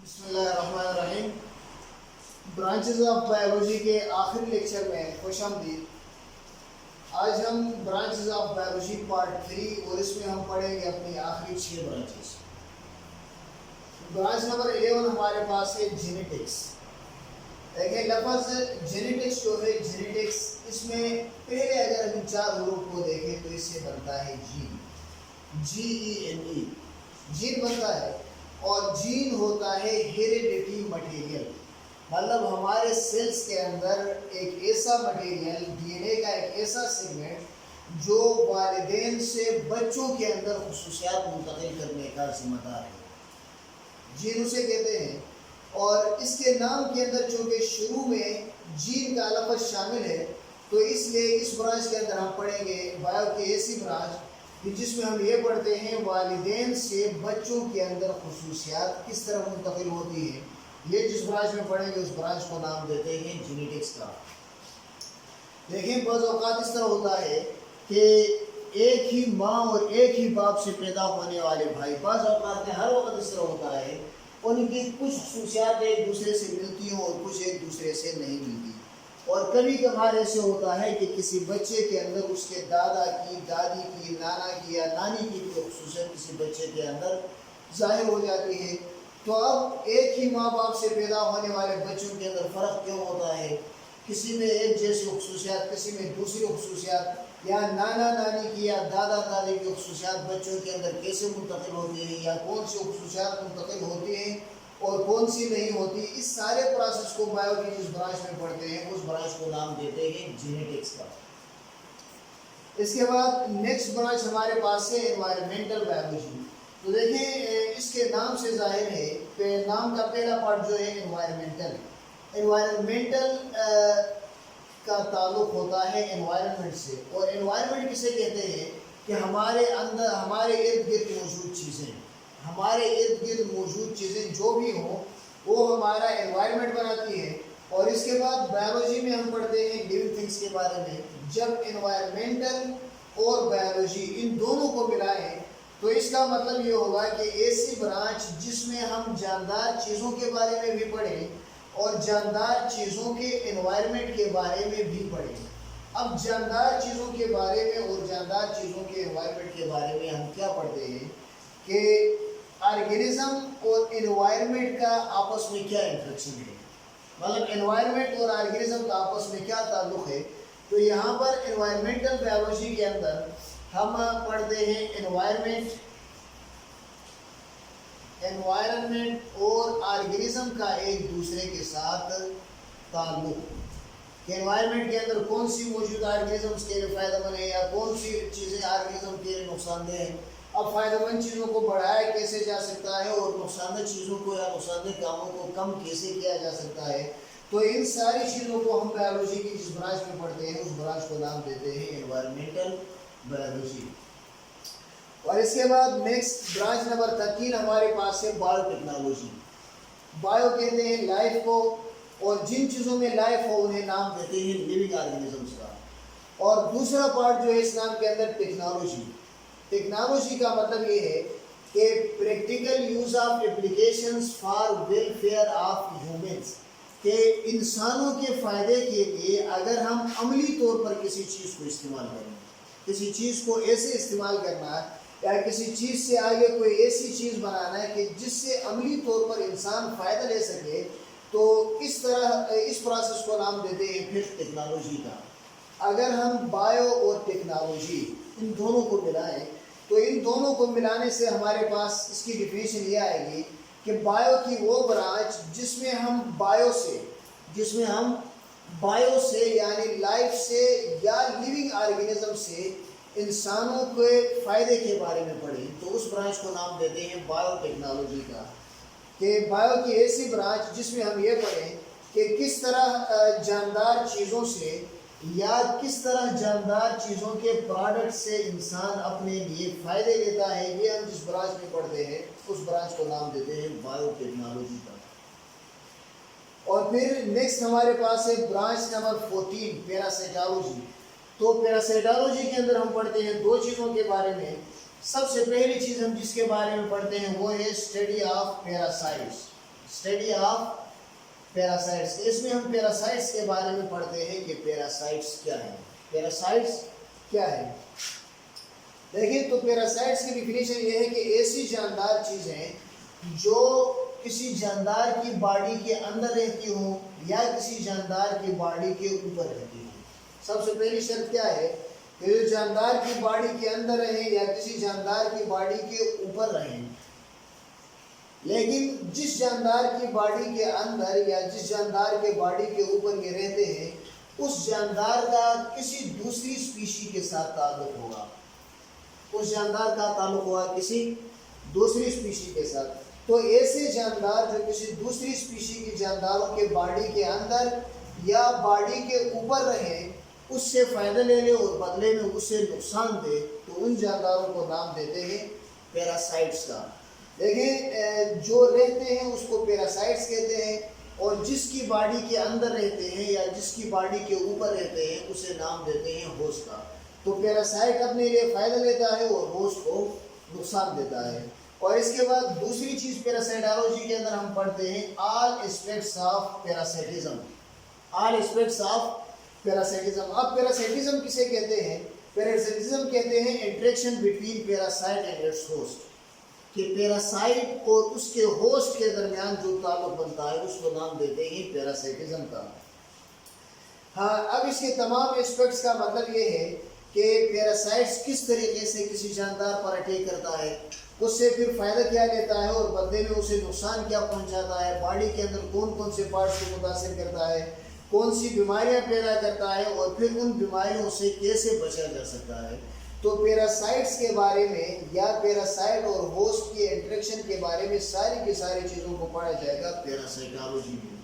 بسم اللہ الرحمن الرحیم۔ برانچز آف بایولوجی کے آخری لیکچر میں خوش آمدید۔ آج ہم برانچز آف بایولوجی پارٹ 3 اور اس میں ہم پڑھیں گے اپنی آخری 6 برانچز۔ برانچ نمبر 11 ہمارے پاس ہے جینیٹکس۔ دیکھیں لفظ جینیٹکس جو ہے جینیٹکس، اس میں پہلے اگر ہم 4 حروف کو دیکھیں تو اس سے بنتا ہے جین، GENE، جین بنتا ہے۔ اور جین ہوتا ہے ہیریڈیٹی مٹیریل، مطلب ہمارے سیلز کے اندر ایک ایسا مٹیریل، DNA کا ایک ایسا سیگمنٹ جو والدین سے بچوں کے اندر خصوصیات منتقل کرنے کا ذمہ دار ہے، جین اسے کہتے ہیں۔ اور اس کے نام کے اندر چونکہ شروع میں جین کا لفظ شامل ہے تو اس لیے اس برانچ کے اندر ہم پڑھیں گے بایو کی ایسی برانچ جس میں ہم یہ پڑھتے ہیں والدین سے بچوں کے اندر خصوصیات کس طرح منتقل ہوتی ہیں۔ یہ جس برانچ میں پڑھیں گے اس برانچ کو نام دیتے ہیں جینیٹکس کا۔ دیکھیں بعض اوقات اس طرح ہوتا ہے کہ ایک ہی ماں اور ایک ہی باپ سے پیدا ہونے والے بھائی، بعض اوقات میں ہر وقت اس طرح ہوتا ہے، ان کی کچھ خصوصیات ایک دوسرے سے ملتی ہوں اور کچھ ایک دوسرے سے نہیں ملتی۔ اور کبھی کبھار ایسے ہوتا ہے کہ کسی بچے کے اندر اس کے دادا کی، دادی کی، نانا کی یا نانی کی کوئی خصوصیت کسی بچے کے اندر ظاہر ہو جاتی ہے۔ تو اب ایک ہی ماں باپ سے پیدا ہونے والے بچوں کے اندر فرق کیوں ہوتا ہے؟ کسی میں ایک جیسی خصوصیات، کسی میں دوسری خصوصیات، یا نانا نانی کی یا دادا دادی کی خصوصیات بچوں کے اندر کیسے منتقل ہوتی ہیں، یا کون سی خصوصیات منتقل ہوتی ہیں اور کون سی نہیں ہوتی، اس سارے پروسیس کو بایو کی جس برانچ میں پڑھتے ہیں اس برانچ کو نام دیتے ہیں جینیٹکس کا۔ اس کے بعد نیکسٹ برانچ ہمارے پاس ہے انوائرمنٹل بایولوجی۔ تو دیکھیں اس کے نام سے ظاہر ہے کہ نام کا پہلا پارٹ جو ہے انوائرمنٹل کا تعلق ہوتا ہے انوائرمنٹ سے۔ اور انوائرمنٹ کسے کہتے ہیں کہ ہمارے اندر، ہمارے ارد گرد موجود چیزیں، ہمارے ارد گرد موجود چیزیں جو بھی ہوں وہ ہمارا انوائرمنٹ بناتی ہے۔ اور اس کے بعد بایولوجی میں ہم پڑھتے ہیں لیونگ تھنگس کے بارے میں۔ جب انوائرمنٹل اور بایولوجی ان دونوں کو ملائیں تو اس کا مطلب یہ ہوگا کہ ایسی برانچ جس میں ہم جاندار چیزوں کے بارے میں بھی پڑھیں اور جاندار چیزوں کے انوائرمنٹ کے بارے میں بھی پڑھیں۔ اب جاندار چیزوں کے بارے میں اور جاندار چیزوں کے انوائرمنٹ کے بارے میں ہم کیا پڑھتے ہیں کہ آرگینزم اور انوائرمنٹ کا آپس میں کیا انٹریکشن ہے، مطلب انوائرمنٹ اور آرگینزم کا آپس میں کیا تعلق ہے۔ تو یہاں پر انوائرمنٹل بایولوجی کے اندر ہم پڑھتے ہیں انوائرمنٹ اور آرگینزم کا ایک دوسرے کے ساتھ تعلق، کہ انوائرمنٹ کے اندر کون سی موجودہ آرگینزمس کے لیے فائدہ مند ہے یا کون سی چیزیں آرگینزم کے لیے نقصان دہ ہیں۔ اب فائدہ مند چیزوں کو بڑھایا کیسے جا سکتا ہے اور نقصان دہ چیزوں کو یا نقصان دہ کاموں کو کم کیسے کیا جا سکتا ہے۔ تو ان ساری چیزوں کو ہم بایولوجی کی جس برانچ میں پڑھتے ہیں اس برانچ کو نام دیتے ہیں انوائرمنٹل بایولوجی۔ اور اس کے بعد نیکسٹ برانچ نمبر 13 ہمارے پاس ہے بایو ٹیکنالوجی۔ بایو کہتے ہیں لائف کو، اور جن چیزوں میں لائف ہو انہیں نام دیتے ہیں لیونگ آرگینزمس کا۔ اور دوسرا پارٹ جو ہے اس نام کے اندر ٹیکنالوجی۔ ٹیکنالوجی کا مطلب یہ ہے کہ practical use of applications for welfare of humans, کہ انسانوں کے فائدے کے لیے اگر ہم عملی طور پر کسی چیز کو استعمال کریں، کسی چیز کو ایسے استعمال کرنا یا کسی چیز سے آگے کوئی ایسی چیز بنانا ہے کہ جس سے عملی طور پر انسان فائدہ لے سکے، تو اس طرح اس پروسیس کو نام دیتے ہیں پھر ٹیکنالوجی کا۔ اگر ہم بایو اور ٹیکنالوجی ان دونوں کو ملائیں تو ان دونوں کو ملانے سے ہمارے پاس اس کی ڈیفینیشن یہ آئے گی کہ بایو کی وہ برانچ جس میں ہم بایو سے یعنی لائف سے یا لیونگ آرگینزم سے انسانوں کے فائدے کے بارے میں پڑھیں تو اس برانچ کو نام دیتے ہیں بایو ٹیکنالوجی کا۔ کہ بایو کی ایسی برانچ جس میں ہم یہ پڑھیں کہ کس طرح جاندار چیزوں سے یا کس طرح جاندار چیزوں کے پروڈکٹ سے انسان اپنے لیے فائدے لیتا ہے، یہ ہم جس برانچ میں پڑھتے ہیں اس برانچ کو نام دیتے ہیں بایو ٹیکنالوجی کا۔ اور پھر نیکسٹ ہمارے پاس ہے برانچ نمبر 14 پیراسائٹالوجی۔ تو پیراسائٹالوجی کے اندر ہم پڑھتے ہیں 2 چیزوں کے بارے میں۔ سب سے پہلی چیز ہم جس کے بارے میں پڑھتے ہیں وہ ہے study of parasites. Study of parasites. اس میں ہم پیراسائٹس کے بارے میں پڑھتے ہیں کہ پیراسائٹس کیا ہیں. پیراسائٹس کیا ہے؟ دیکھیں تو پیراسائٹس کی ڈیفینیشن یہ ہے کہ ایسی جاندار چیزیں جو کسی جاندار کی باڈی کے اندر رہتی ہوں یا کسی جاندار کی باڈی کے اوپر رہتی ہوں. سب سے پہلی شرط کیا ہے کہ جو جاندار کی باڈی کے اندر رہیں یا کسی جاندار کی باڈی کے اوپر رہیں. لیکن جس جاندار کی باڈی کے اندر یا جس جاندار کے باڈی کے اوپر یہ رہتے ہیں اس جاندار کا کسی دوسری اسپیشی کے ساتھ تعلق ہوگا. اس جاندار کا تعلق ہوگا کسی دوسری اسپیشی کے ساتھ. تو ایسے جاندار جو کسی دوسری اسپیشی کی جانداروں کے باڈی کے اندر یا باڈی کے اوپر رہیں اس سے فائدہ لے لے اور بدلے میں اس سے نقصان دے تو ان جانداروں کو نام دیتے ہیں پیراسائٹس کا. دیکھیں جو رہتے ہیں اس کو پیراسائٹس کہتے ہیں اور جس کی باڈی کے اندر رہتے ہیں یا جس کی باڈی کے اوپر رہتے ہیں اسے نام دیتے ہیں ہوسٹ کا. تو پیراسائٹ اپنے لیے فائدہ لیتا ہے اور ہوسٹ کو نقصان دیتا ہے. اور اس کے بعد دوسری چیز پیراسائٹالوجی کے اندر ہم پڑھتے ہیں all aspects of parasitism. All aspects of parasitism. اب پیراسائٹزم کسے کہتے ہیں؟ پیراسائٹزم کہتے ہیں interaction between parasite and its host. کہ پیراسائٹ اور اس کے ہوسٹ کے درمیان جو تعلق بنتا ہے اس کو نام دیتے ہیں پیراسائٹزم کا. ہاں اب اس کے تمام اسپیکٹس کا مطلب یہ ہے کہ پیراسائٹس کس طریقے سے کسی جاندار پر اٹیک کرتا ہے, اس سے پھر فائدہ کیا لیتا ہے اور بدلے میں اسے نقصان کیا پہنچاتا ہے, باڈی کے اندر کون کون سے پارٹس کو متاثر کرتا ہے, کون سی بیماریاں پیدا کرتا ہے اور پھر ان بیماریوں سے کیسے بچا جا سکتا ہے. تو پیراسائٹس کے بارے میں یا پیراسائٹ اور ہوسٹ کی انٹریکشن کے بارے میں ساری کی ساری چیزوں کو پڑھا جائے گا پیراسائٹالوجی میں.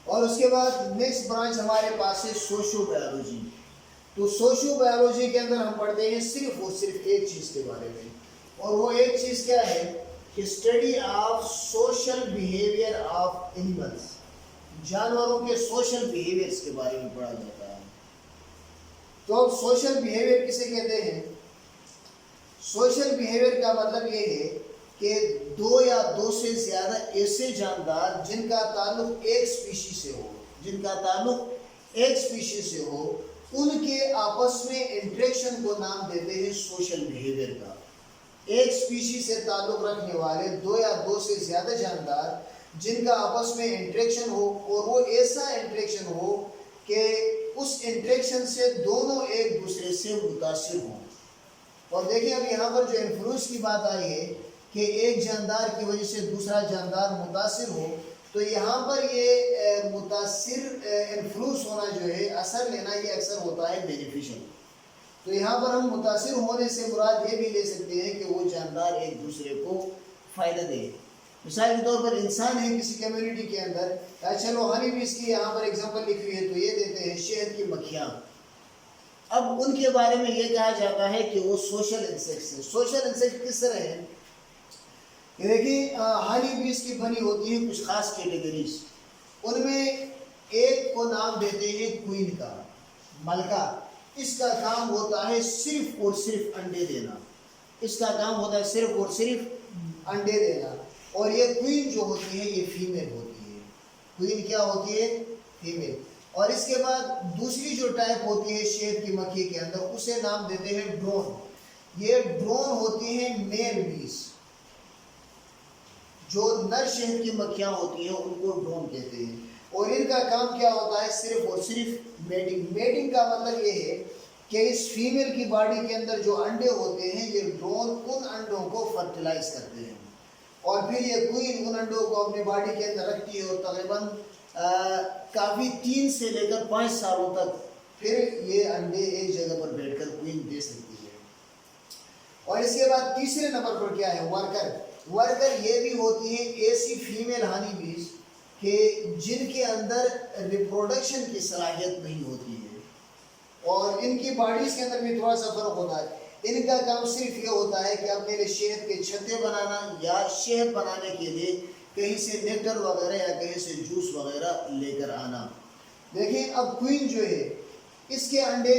اور اس کے بعد نیکسٹ برانچ ہمارے پاس ہے سوشو بایولوجی. تو سوشو بایولوجی کے اندر ہم پڑھتے ہیں صرف اور صرف ایک چیز کے بارے میں, اور وہ ایک چیز کیا ہے کہ study of social behaviour of animals. جانوروں کے سوشل بیہیویئرز کے بارے میں پڑھا جاتا ہے. تو اب سوشل بیہیویئر کسے کہتے ہیں؟ سوشل بیہیویئر کا مطلب یہ ہے کہ دو یا دو سے زیادہ ایسے جاندار جن کا تعلق ایک اسپیشی سے ہو ان کے آپس میں انٹریکشن کو نام دیتے ہیں سوشل بیہیویئر کا. ایک اسپیشی سے تعلق رکھنے والے دو یا دو سے زیادہ جاندار جن کا آپس میں انٹریکشن ہو اور وہ ایسا انٹریکشن ہو کہ اس انٹریکشن سے دونوں ایک دوسرے سے متاثر ہوں. اور دیکھیں اب یہاں پر جو انفلوئنس کی بات آئی ہے کہ ایک جاندار کی وجہ سے دوسرا جاندار متاثر ہو, تو یہاں پر یہ متاثر انفلوئنس ہونا جو ہے اثر لینا یہ اکثر ہوتا ہے بینیفیشل. تو یہاں پر ہم متاثر ہونے سے مراد یہ بھی لے سکتے ہیں کہ وہ جاندار ایک دوسرے کو فائدہ دے. مثال کے طور پر انسان ہے کسی کمیونٹی کے اندر, چلو ہنی بیز کی یہاں پر اگزامپل لکھی ہوئی ہے تو یہ دیتے ہیں شہد کی مکھیاں. اب ان کے بارے میں یہ کہا جاتا ہے کہ وہ سوشل انسیکٹس ہیں. سوشل انسیکٹ کس طرح ہیں؟ دیکھیں ہنی بیز کی بنی ہوتی ہیں کچھ خاص کیٹیگریز. ان میں ایک کو نام دیتے ہیں کوئین کا, ملکہ. اس کا کام ہوتا ہے صرف اور صرف انڈے دینا. اس کا کام ہوتا ہے صرف اور صرف انڈے دینا. اور یہ کوئین جو ہوتی ہے یہ فیمیل ہوتی ہے. کوئین کیا ہوتی ہے؟ فیمیل. اور اس کے بعد دوسری جو ٹائپ ہوتی ہے شہد کی مکھی کے اندر اسے نام دیتے ہیں ڈرون. یہ ڈرون ہوتی ہیں میل بیز. جو نر شہد کی مکھیاں ہوتی ہیں ان کو ڈرون کہتے ہیں. اور ان کا کام کیا ہوتا ہے؟ صرف اور صرف میٹنگ. میٹنگ کا مطلب یہ ہے کہ اس فیمیل کی باڈی کے اندر جو انڈے ہوتے ہیں یہ ڈرون ان انڈوں کو فرٹیلائز کرتے ہیں اور پھر یہ کوئین ان انڈوں کو اپنے باڈی کے اندر رکھتی ہے اور تقریباً کافی 3 سے لے کر 5 سالوں تک پھر یہ انڈے ایک جگہ پر بیٹھ کر کوئین دے سکتی ہے. اور اس کے بعد تیسرے نمبر پر کیا ہے؟ ورکر. ورکر یہ بھی ہوتی ہیں ایسی فیمیل ہنی بیز کہ جن کے اندر ریپروڈکشن کی صلاحیت نہیں ہوتی ہے اور ان کی باڈیز کے اندر بھی تھوڑا سا فرق ہوتا ہے. ان کا کام صرف یہ ہوتا ہے کہ اپنے لیے شہد کے چھتے بنانا یا شہد بنانے کے لیے کہیں سے نیکٹر وغیرہ یا کہیں سے جوس وغیرہ لے کر آنا. دیکھیں اب کوئین جو ہے اس کے انڈے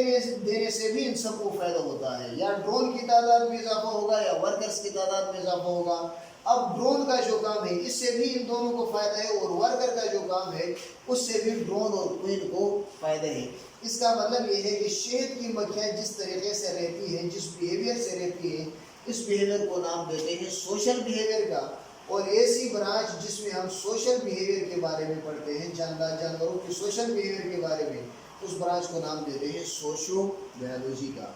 دینے سے بھی ان سب کو فائدہ ہوتا ہے. یا ڈرون کی تعداد میں اضافہ ہوگا یا ورکرز کی تعداد میں اضافہ ہوگا. اب ڈرون کا جو کام ہے اس سے بھی ان دونوں کو فائدہ ہے، اور ورکر کا جو کام ہے اس سے بھی ڈرون اور کوئن کو فائدہ ہے۔ اس کا مطلب یہ ہے کہ شہد کی مکھیاں جس طریقے سے رہتی ہیں، جس بیہیویئر سے رہتی ہیں، اس بیہیویئر کو نام دیتے ہیں سوشل بیہیویئر کا۔ اور ایسی برانچ جس میں ہم سوشل بیہیویئر کے بارے میں پڑھتے ہیں، جانوروں کی سوشل بیہیویئر کے بارے میں، اس برانچ کو نام دیتے ہیں سوشو بایولوجی کا۔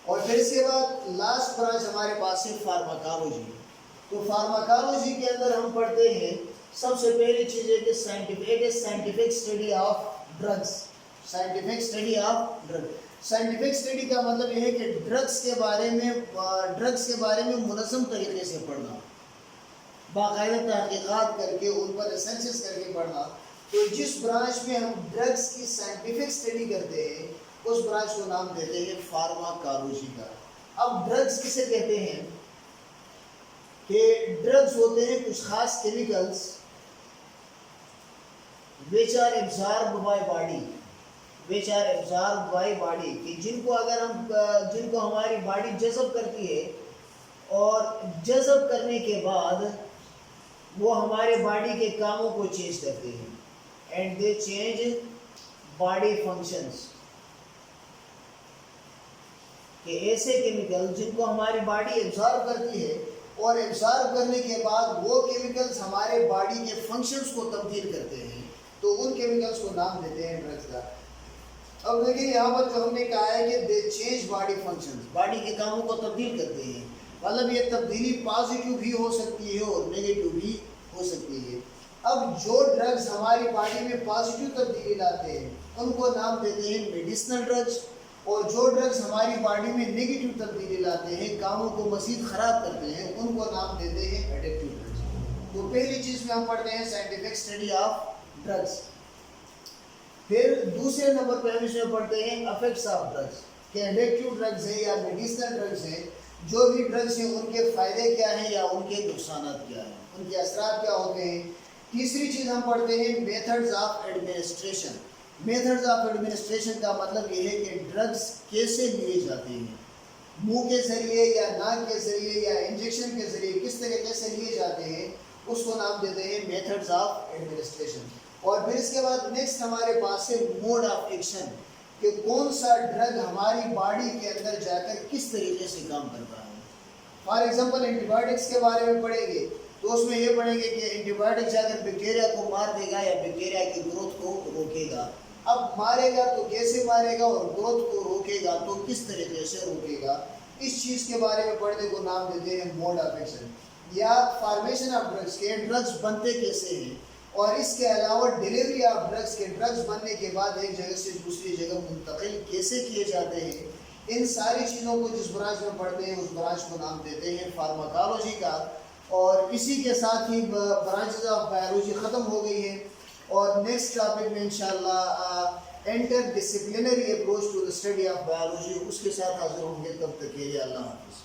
اور پھر اس کے بعد لاسٹ برانچ ہمارے پاس ہے فارماکالوجی۔ تو فارماکالوجی کے اندر ہم پڑھتے ہیں سب سے پہلی چیز ہے کہ scientific study of drugs. Scientific study of drug, scientific study کا مطلب یہ ہے کہ ڈرگس کے بارے میں منظم طریقے سے پڑھنا، باقاعدہ تحقیقات کر کے ان پر ریسرچز کر کے پڑھنا۔ تو جس برانچ میں ہم ڈرگس کی سائنٹیفک اسٹڈی کرتے ہیں اس برانچ کو نام دیتے ہیں فارماکالوجی کا۔ اب ڈرگس کسے کہتے ہیں کہ ڈرگس ہوتے ہیں کچھ خاص chemicals which are absorbed by body کہ جن کو ہماری باڈی جذب کرتی ہے، اور جذب کرنے کے بعد وہ ہمارے باڈی کے کاموں کو چینج کرتے ہیں، and they change body functions. کہ ایسے کیمیکل جن کو ہماری باڈی ایبزارب کرتی ہے، اور ایبزارب کرنے کے بعد وہ کیمیکلز ہمارے باڈی کے فنکشنز کو تبدیل کرتے ہیں، تو ان کیمیکلز کو نام دیتے ہیں ڈرگس کا۔ اب دیکھیں یہاں پر جو ہم نے کہا ہے کہ they change body functions, body کے کاموں کو تبدیل کرتے ہیں، مطلب یہ تبدیلی پازیٹیو بھی ہو سکتی ہے اور نیگیٹیو بھی ہو سکتی ہے۔ اب جو ڈرگز ہماری باڈی میں پازیٹیو تبدیلی لاتے ہیں ان کو نام دیتے ہیں میڈیسنل ڈرگز، اور جو ڈرگز ہماری باڈی میں نیگیٹیو تبدیلی لاتے ہیں، کاموں کو مزید خراب کرتے ہیں، ان کو نام دیتے ہیں ایڈکٹیو ڈرگز۔ تو پہلی چیز میں ہم پڑھتے ہیں سائنٹیفک اسٹڈی آف ڈرگس۔ پھر دوسرے نمبر پہ ہم اس میں پڑھتے ہیں افیکٹس آف ڈرگس، کہ ایڈکٹیو ڈرگس ہیں یا میڈیسنل ڈرگس ہیں، جو بھی ڈرگس ہیں ان کے فائدے کیا ہیں یا ان کے نقصانات کیا ہیں، ان کے اثرات کیا ہوتے ہیں۔ تیسری چیز ہم پڑھتے ہیں methods of administration. Methods of administration کا مطلب یہ ہے کہ ڈرگس کیسے لیے جاتے ہیں، منہ کے ذریعے یا ناک کے ذریعے یا انجیکشن کے ذریعے کس طریقے سے لیے جاتے ہیں، اس کو نام دیتے ہیں میتھڈز آف ایڈمنسٹریشن۔ اور پھر اس کے بعد نیکسٹ ہمارے پاس ہے موڈ آف ایکشن، کہ کون سا ڈرگ ہماری باڈی کے اندر جا کر کس طریقے سے کام کرتا ہے۔ فار ایگزامپل اینٹی بایوٹکس کے بارے میں پڑھیں گے تو اس میں یہ پڑھیں گے کہ اینٹی بایوٹک جا کر بیکٹیریا کو مار دے گا یا بیکٹیریا کی گروتھ کو روکے گا۔ اب مارے گا تو کیسے مارے گا، اور گروتھ کو روکے گا تو کس طریقے سے روکے گا، اس چیز کے بارے میں پڑھنے کو نام دیتے ہیں موڈ آف ایکشن۔ یا فارمیشن آف ڈرگس، کے ڈرگس بنتے کیسے ہیں، اور اس کے علاوہ ڈیلیوری آف ڈرگس، کے ڈرگس بننے کے بعد ایک جگہ سے دوسری جگہ منتقل کیسے کیے جاتے ہیں، ان ساری چیزوں کو جس برانچ میں پڑھتے ہیں اس برانچ کو نام دیتے ہیں فارماکالوجی کا۔ اور اسی کے ساتھ ہی برانچز آف بایولوجی ختم ہو گئی ہے، اور نیکسٹ ٹاپک میں انشاءاللہ interdisciplinary approach to the study of biology, اس کے ساتھ حاضر ہوں گے۔ تب تک کے لیے اللہ حافظ۔